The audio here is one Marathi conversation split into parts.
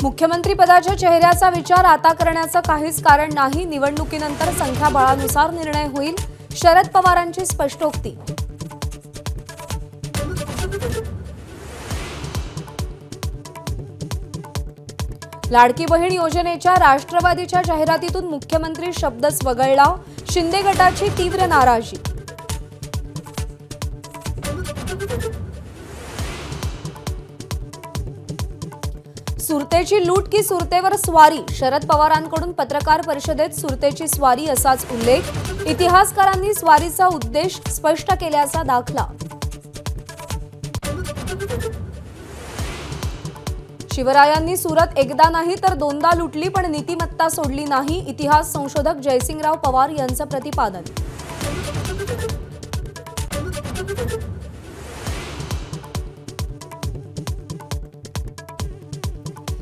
मुख्यमंत्री पदाच्या चेहऱ्याचा विचार आता करण्याचं काहीच कारण नाही। निवडणुकीनंतर संख्याबळानुसार निर्णय होईल, शरद पवारांची स्पष्टोक्ती। लाडकी बहीण योजनेच्या राष्ट्रवादीच्या जाहिरातीतून मुख्यमंत्री शब्दच वगळला, शिंदे गटाची तीव्र नाराजी। सुरतेची लूट की सुरतेवर स्वारी, शरद पवारांकडून पत्रकार परिषदेत सुरतेची स्वारी असाच उल्लेख। इतिहासकारांनी स्वारीचा उद्देश स्पष्ट केल्याचा दाखला। शिवरायांनी सुरत एकदा नाही तर दोनदा लुटली, पण नीतिमत्ता सोडली नाही, इतिहास संशोधक जयसिंगराव पवार यांचं प्रतिपादन।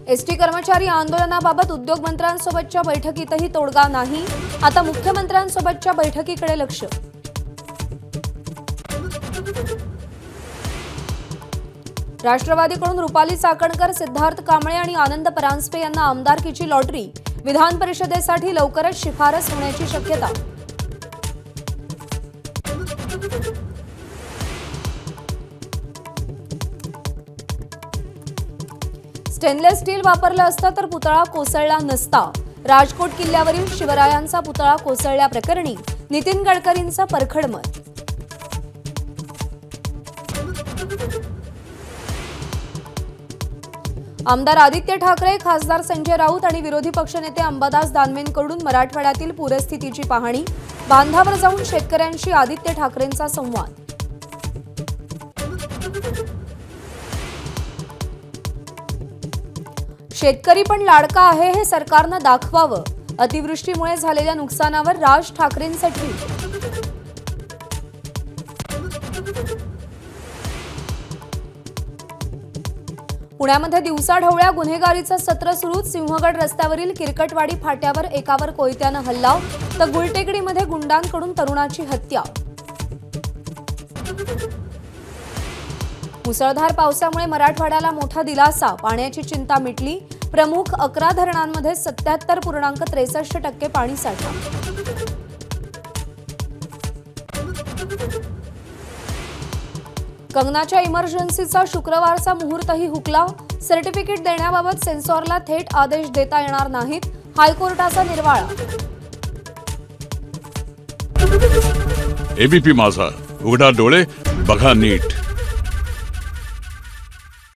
एसटी कर्मचारी आंदोलनाबाबत उद्योगमंत्र्यांसोबतच्या बैठकीतही तोडगा नाही, आता मुख्यमंत्र्यांसोबतच्या बैठकीकडे लक्ष। राष्ट्रवादीकडून रुपाली चाकणकर, सिद्धार्थ कांबळे आणि आनंद परांजपे यांना आमदारकीची लॉटरी, विधान परिषदेसाठी लवकरच शिफारस होण्याची शक्यता। स्टेनलेस स्टील वापरलं असतं तर पुतळा कोसळला नसता, राजकोट किल्ल्यावरील शिवरायांचा पुतळा कोसळल्याप्रकरणी नितीन गडकरींचं परखड मत। आमदार आदित्य ठाकरे, खासदार संजय राऊत आणि विरोधी पक्षनेते अंबादास दानवेंकडून मराठवाड्यातील पूरस्थितीची पाहणी, बांधावर जाऊन शेतकऱ्यांशी आदित्य ठाकरेंचा संवाद। शेतकरी पण लाडका आहे हे सरकारनं दाखवावं, अतिवृष्टीमुळे झालेल्या नुकसानावर राज ठाकरेंचं ट्विट। पुण्यामध्ये दिवसाढवळ्या गुन्हेगारीचं सत्र सुरू, सिंहगड रस्त्यावरील किरकटवाडी फाट्यावर एकावर कोयत्यानं हल्ला, तर गुलटेकडीमध्ये गुंडांकडून तरुणाची हत्या। मुसळधार पावसामुळे मराठवाड्याला मोठा दिलासा, पाण्याची चिंता मिटली, प्रमुख 11 धरणांमध्ये 77.63% पाणीसाठा। कंगनाच्या इमर्जन्सीचा शुक्रवारचा मुहूर्तही हुकला, सर्टिफिकेट देण्याबाबत सेन्सॉरला थेट आदेश देता येणार नाहीत, हायकोर्टाचा निर्वाळा। एबीपी माझा, उघडा डोळे बघा नीट।